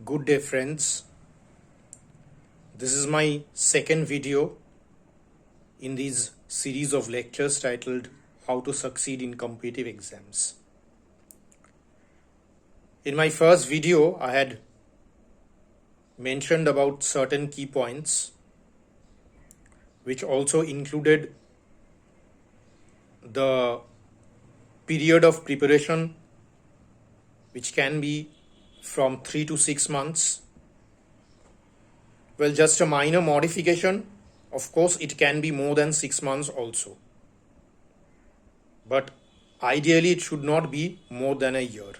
Good day, friends. This is my second video in these series of lectures titled How to Succeed in Competitive Exams. In my first video, I had mentioned about certain key points, which also included the period of preparation, which can be from 3 to 6 months. Well, just a minor modification. Of course, it can be more than 6 months also. But ideally, it should not be more than a year.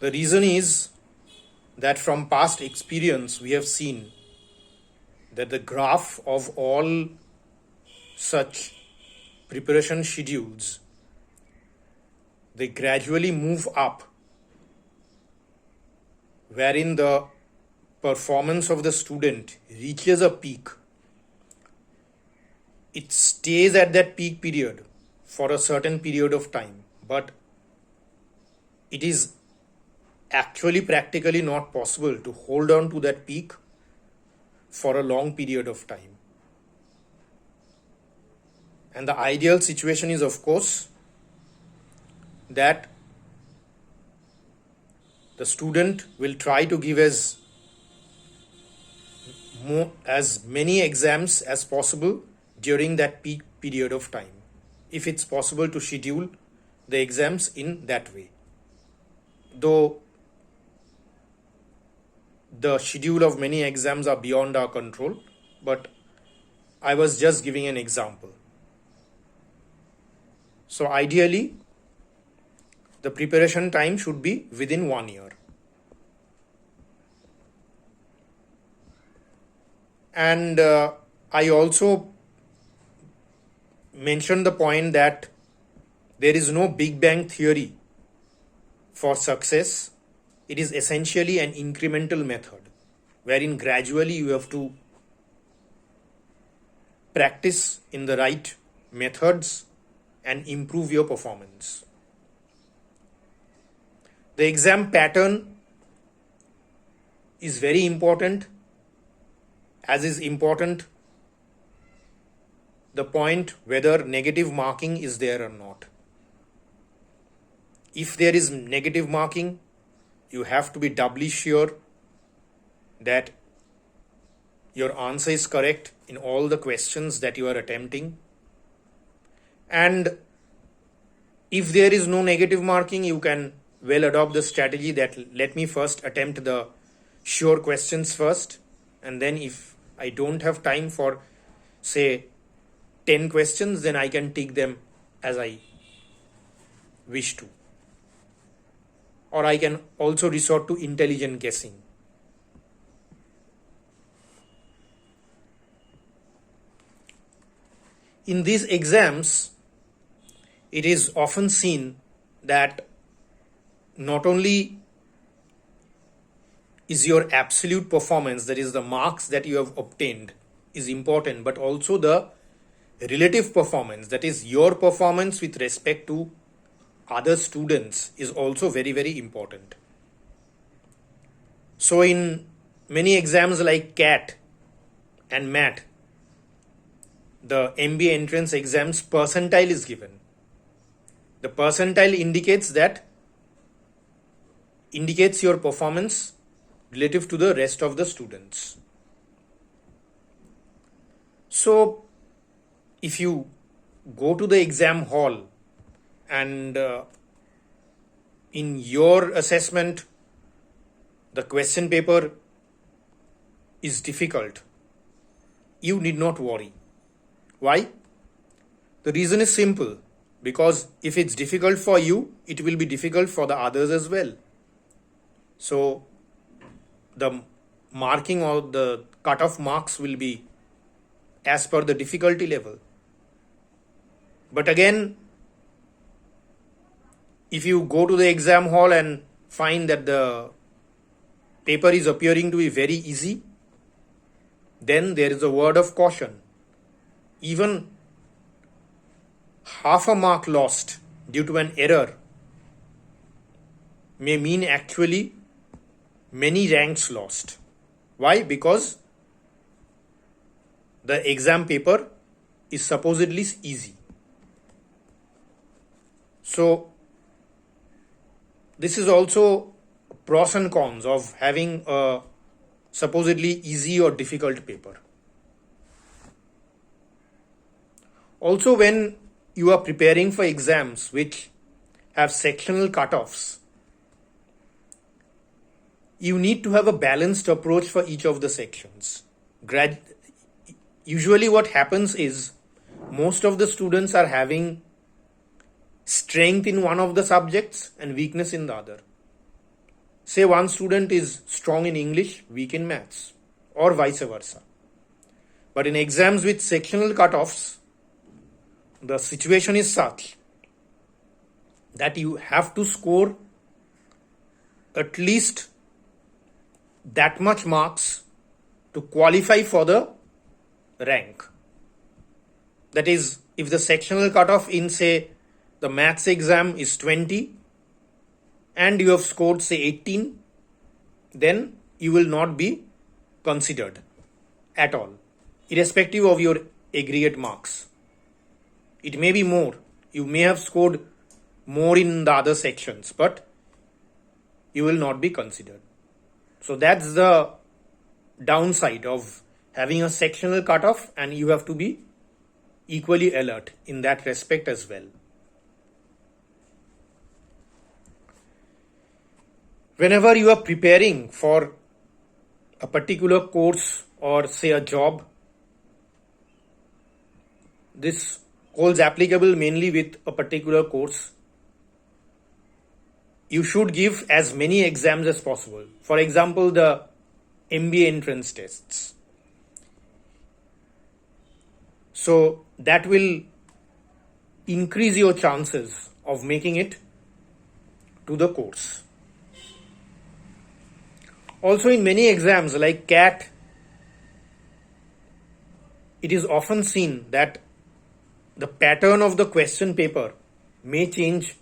The reason is that from past experience, we have seen that the graph of all such preparation schedules, they gradually move up, wherein the performance of the student reaches a peak. It stays at that peak period for a certain period of time, but it is actually practically not possible to hold on to that peak for a long period of time. And the ideal situation is, of course, that the student will try to give as many exams as possible during that peak period of time, if it's possible to schedule the exams in that way. Though the schedule of many exams are beyond our control, but I was just giving an example. So ideally, the preparation time should be within 1 year. And I also mentioned the point that there is no Big Bang theory for success. It is essentially an incremental method, wherein gradually you have to practice in the right methods and improve your performance. The exam pattern is very important, as is important the point whether negative marking is there or not. If there is negative marking, you have to be doubly sure that your answer is correct in all the questions that you are attempting. And if there is no negative marking, you can well adopt the strategy that let me first attempt the sure questions first, and then if I don't have time for, say, 10 questions, then I can take them as I wish to. Or I can also resort to intelligent guessing. In these exams, it is often seen that not only is your absolute performance, that is the marks that you have obtained, is important, but also the relative performance, that is your performance with respect to other students, is also very, very important. So in many exams like CAT and MAT, the MBA entrance exams, percentile is given. The percentile indicates your performance relative to the rest of the students. So if you go to the exam hall and in your assessment the question paper is difficult, you need not worry. Why? The reason is simple. Because if it's difficult for you, it will be difficult for the others as well. So the marking or the cutoff marks will be as per the difficulty level. But again, if you go to the exam hall and find that the paper is appearing to be very easy, then there is a word of caution. Even half a mark lost due to an error may mean actually many ranks lost. Why? Because the exam paper is supposedly easy. So this is also pros and cons of having a supposedly easy or difficult paper. Also, when you are preparing for exams which have sectional cutoffs, you need to have a balanced approach for each of the sections. Usually what happens is most of the students are having strength in one of the subjects and weakness in the other. Say one student is strong in English, weak in maths, or vice versa. But in exams with sectional cutoffs, the situation is such that you have to score at least that much marks to qualify for the rank. That is, if the sectional cutoff in, say, the maths exam is 20 and you have scored, say, 18, then you will not be considered at all, irrespective of your aggregate marks. It may be more. You may have scored more in the other sections, but you will not be considered. So that's the downside of having a sectional cutoff, and you have to be equally alert in that respect as well. Whenever you are preparing for a particular course or say a job, this holds applicable mainly with a particular course. You should give as many exams as possible. For example, the MBA entrance tests. So that will increase your chances of making it to the course. Also, in many exams like CAT, it is often seen that the pattern of the question paper may change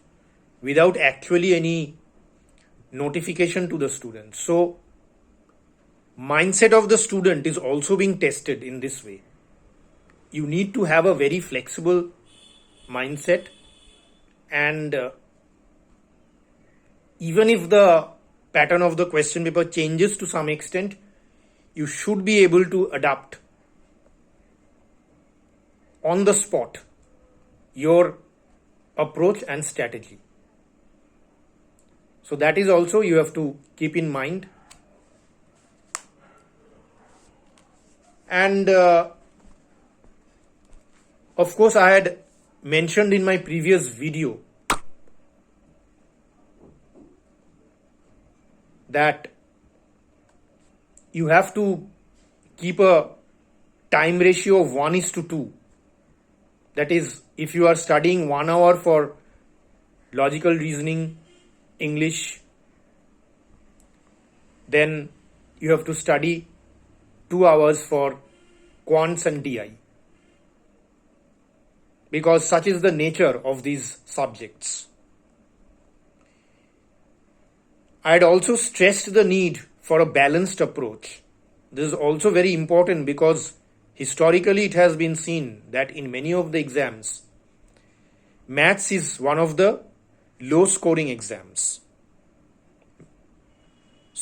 without actually any notification to the student. So, mindset of the student is also being tested in this way. You need to have a very flexible mindset, and even if the pattern of the question paper changes to some extent, you should be able to adapt on the spot your approach and strategy. So that is also you have to keep in mind. And of course, I had mentioned in my previous video that you have to keep a time ratio of 1:2. That is, if you are studying 1 hour for logical reasoning, English, then you have to study 2 hours for quants and DI, because such is the nature of these subjects. I had also stressed the need for a balanced approach. This is also very important because historically it has been seen that in many of the exams, maths is one of the low scoring exams.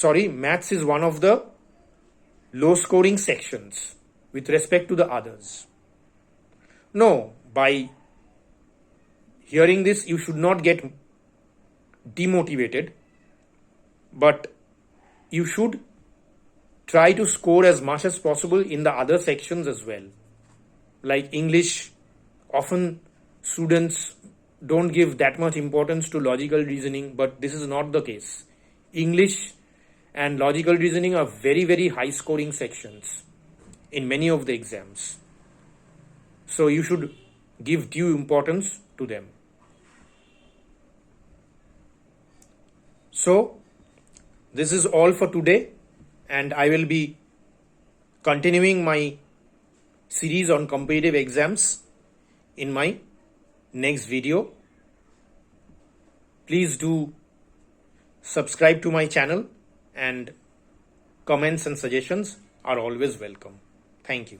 Maths is one of the low scoring sections with respect to the others. No, by hearing this, you should not get demotivated, but you should try to score as much as possible in the other sections as well. Like English, often students don't give that much importance to logical reasoning, but this is not the case. English and logical reasoning are very, very high scoring sections in many of the exams. So you should give due importance to them. So this is all for today, and I will be continuing my series on competitive exams in my next video. Please do subscribe to my channel and comments and suggestions are always welcome. Thank you.